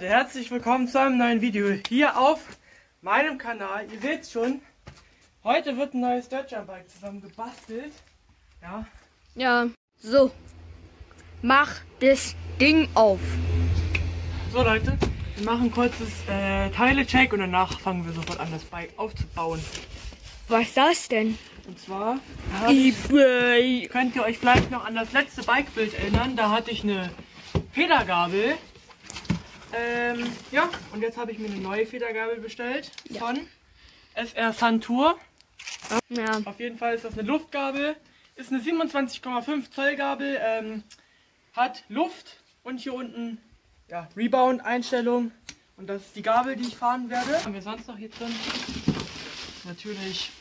Leute, herzlich willkommen zu einem neuen Video hier auf meinem Kanal. Ihr seht schon, heute wird ein neues Dirtjump-Bike zusammen gebastelt. Ja. Ja, so. Mach das Ding auf. So Leute, wir machen kurzes Teile-Check und danach fangen wir sofort an, das Bike aufzubauen. Was ist das denn? Und zwar eBay. könnt ihr euch vielleicht noch an das letzte Bike-Bild erinnern. Da hatte ich eine Federgabel. Ja, und jetzt habe ich mir eine neue Federgabel bestellt von SR Santur. Ja. Auf jeden Fall ist das eine Luftgabel. Ist eine 27,5 Zoll Gabel. Hat Luft und hier unten Rebound-Einstellung. Und das ist die Gabel, die ich fahren werde. Was haben wir sonst noch hier drin? Natürlich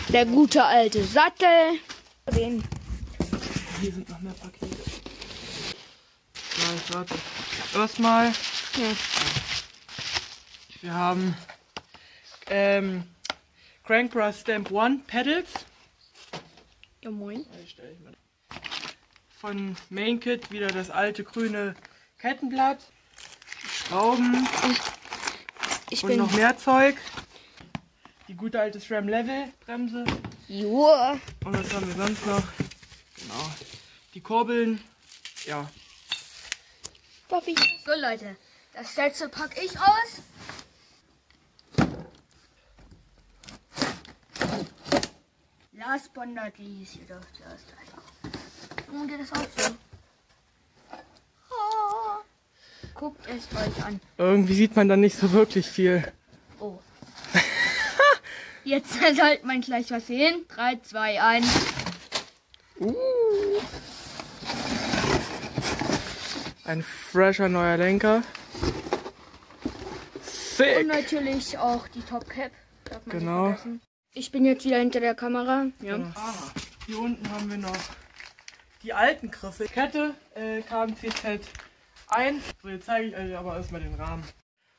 Der gute alte Sattel. Den. hier sind noch mehr Pakete. Ja, warte. Erstmal, Ja. wir haben Crankbrass Stamp One Pedals. Ja, moin. Von Main Kit wieder das alte grüne Kettenblatt. Schrauben Ich und bin. noch mehr Zeug. Die gute alte SRAM Level Bremse. Joa. Und was haben wir sonst noch? Genau. Die Kurbeln. Ja. Papi. So Leute, das letzte packe ich aus. Last but not least, jedoch zuerst einfach. Und geht das auch so. Oh. Guckt es euch an. Irgendwie sieht man dann nicht so wirklich viel. Oh. Jetzt sollte man gleich was sehen. 3, 2, 1. Ein fresher neuer Lenker. Und Sick! natürlich auch die Top Cap. Darf man Genau. nicht vergessen. Ich bin jetzt wieder hinter der Kamera. Ja. Hier unten haben wir noch die alten Griffe. Kette KMCZ 1. So, jetzt zeige ich euch aber erstmal den Rahmen.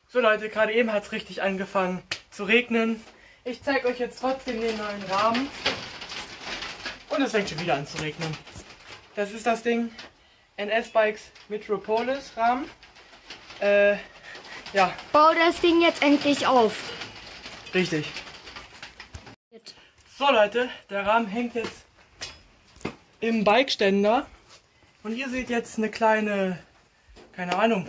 So Leute, gerade eben hat es richtig angefangen zu regnen. Ich zeige euch jetzt trotzdem den neuen Rahmen. Und es fängt schon wieder an zu regnen. Das ist das Ding. NS Bikes Metropolis Rahmen. Ja, Bau das Ding jetzt endlich auf. richtig. Jetzt. So Leute, der Rahmen hängt jetzt im Bikeständer. Und ihr seht jetzt eine kleine, keine Ahnung,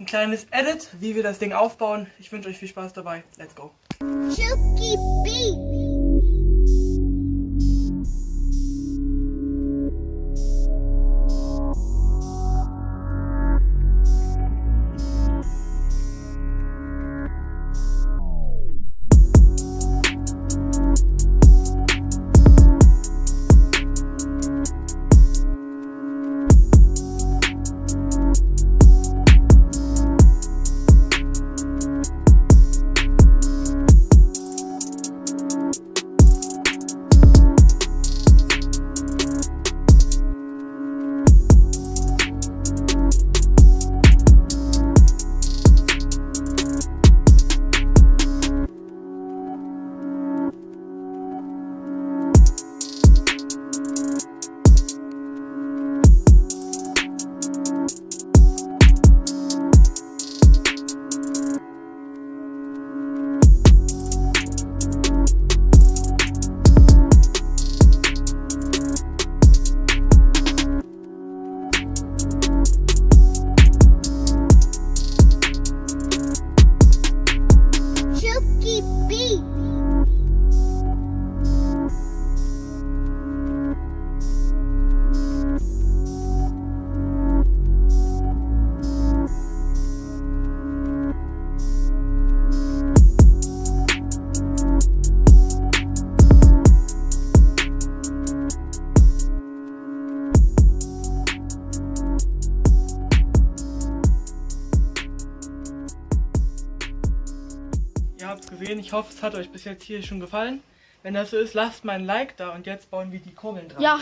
ein kleines Edit, wie wir das Ding aufbauen. Ich wünsche euch viel Spaß dabei. Let's go. Chucky Beat. Chucky Beat. Ihr habt es gesehen, ich hoffe, es hat euch bis jetzt hier schon gefallen. Wenn das so ist, lasst mal ein Like da und jetzt bauen wir die Kurbeln dran. Ja.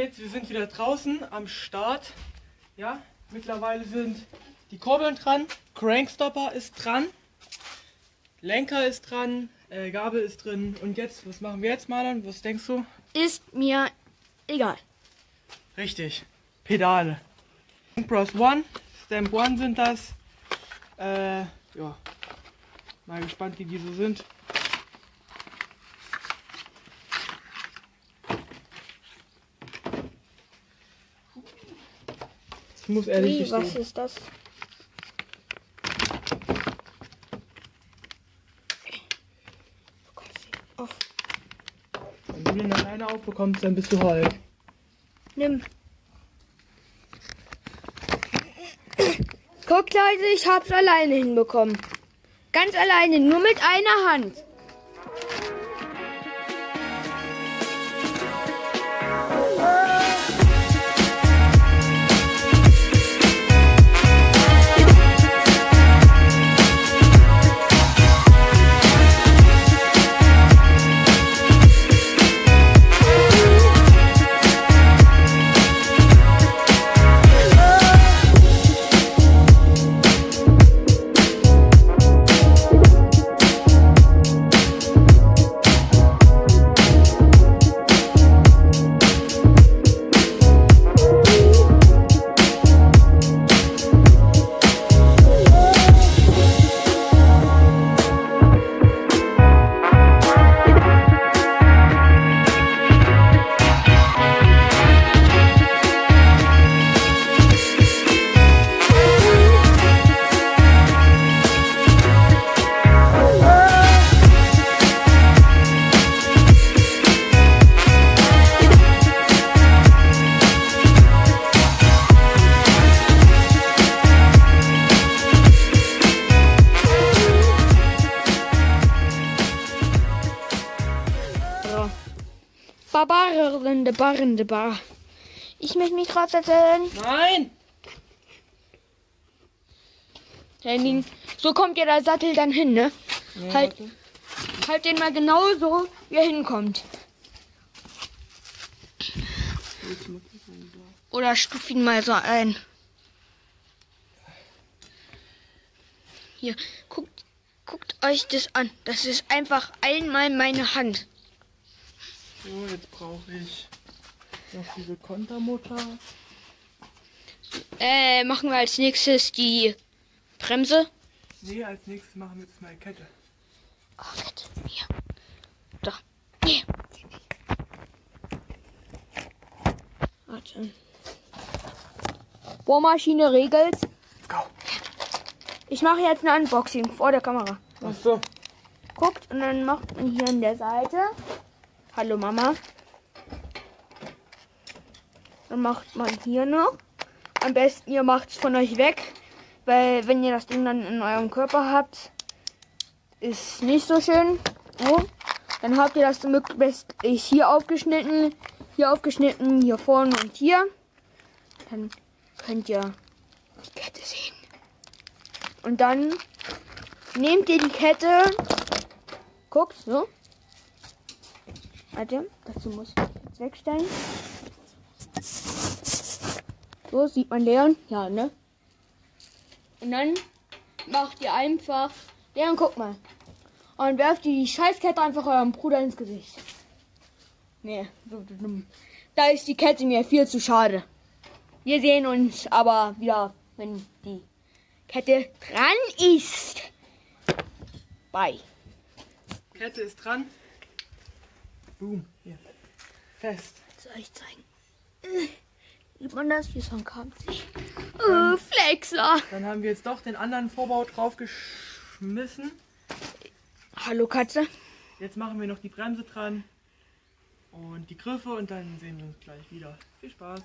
seht, wir sind wieder draußen am Start. Ja, mittlerweile sind die Kurbeln dran, Crankstopper ist dran, Lenker ist dran, Gabel ist drin. Und jetzt, was machen wir jetzt, Marlon? Was denkst du? Ist mir egal. Richtig, Pedale. Bros One, Stamp One sind das. Ja, mal gespannt, wie die so sind. Ich muss ehrlich gestehen. Was ist das? Wenn du den alleine aufbekommst, dann bist du halt. Nimm. Guck Leute, ich hab's alleine hinbekommen. Ganz alleine, nur mit einer Hand. Bar. Ich möchte mich draufsetzen. Nein! Henning, so kommt ja der Sattel dann hin, ne? Ja, halt den mal genauso, wie er hinkommt. Oder stupf ihn mal so ein. Hier, guckt euch das an. Das ist einfach einmal meine Hand. So, jetzt brauche ich noch diese Kontermutter. Machen wir als nächstes die Bremse. Nee, als nächstes machen wir jetzt mal Kette. Oh, Kette. Hier. Da. Hier. Warte. Bohrmaschine regelt. Let's go. Ich mache jetzt ein Unboxing vor der Kamera. Ach so. Guckt und dann macht man hier an der Seite. Hallo Mama. Dann macht man hier noch. Am besten ihr macht es von euch weg, weil wenn ihr das Ding dann in eurem Körper habt, ist nicht so schön. So. Dann habt ihr das möglichst hier aufgeschnitten, hier vorne und hier. Dann könnt ihr die Kette sehen. Und dann nehmt ihr die Kette, guckt so. Warte, dazu muss ich jetzt wegstellen. So, sieht man den? Ja, ne? Und dann macht ihr einfach, ja, und guck mal. Und werft ihr die Scheißkette einfach eurem Bruder ins Gesicht. Nee, so dumm. Da ist die Kette mir viel zu schade. Wir sehen uns aber wieder, wenn die Kette dran ist. Bye. Kette ist dran. Boom. Hier. Fest. Soll ich zeigen? Sieht man das? Hier ist so ein Kabel. Flexer. Dann haben wir jetzt doch den anderen Vorbau drauf geschmissen. Hallo Katze. Jetzt machen wir noch die Bremse dran und die Griffe und dann sehen wir uns gleich wieder. Viel Spaß.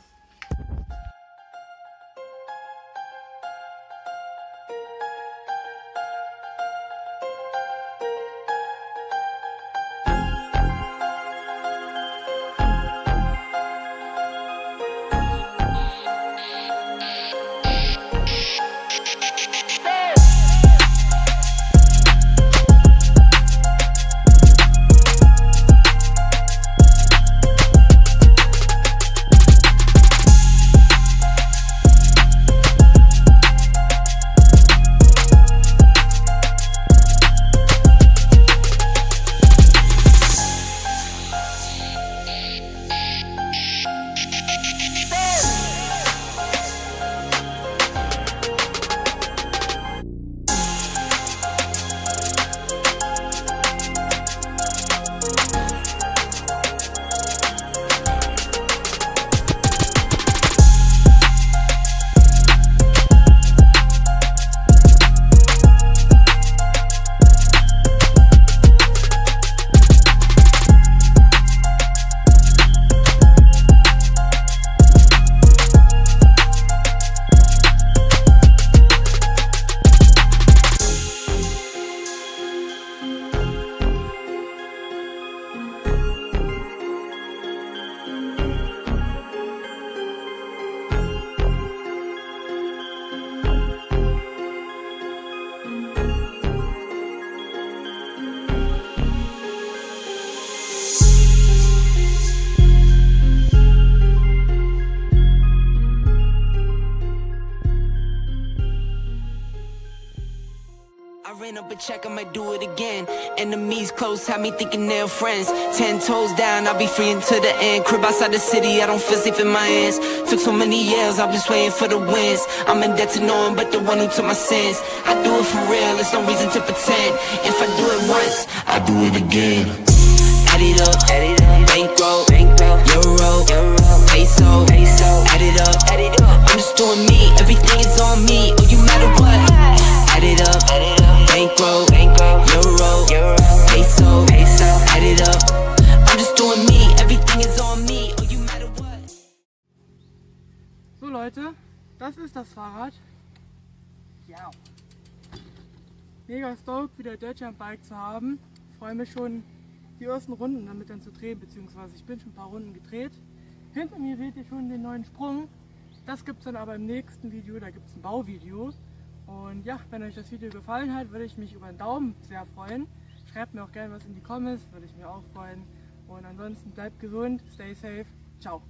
went up a check, I might do it again. Enemies close, had me thinking they're friends. 10 toes down, I'll be free until the end. Crib outside the city, I don't feel safe in my hands. Took so many years, I'm just waiting for the wins. I'm in debt to no one but the one who took my sins. I do it for real, there's no reason to pretend. If I do it once, I do it again. Add it up, bankroll, euro, peso, add it up, I'm just doing me, everything is on me, oh you matter what. Add it up, bankroll, euro, peso, add it up, I'm just doing me, everything is on me, oh you matter what. So Leute, das ist das Fahrrad. Ja. Mega stoked, wieder Dirt Jump Bike zu haben. Ich freue mich schon, die ersten Runden damit dann zu drehen, beziehungsweise ich bin schon ein paar Runden gedreht. Hinter mir seht ihr schon den neuen Sprung. Das gibt es dann aber im nächsten Video, da gibt es ein Bauvideo. Und ja, wenn euch das Video gefallen hat, würde ich mich über einen Daumen sehr freuen. Schreibt mir auch gerne was in die Comments, würde ich mir auch freuen. Und ansonsten bleibt gesund, stay safe, ciao.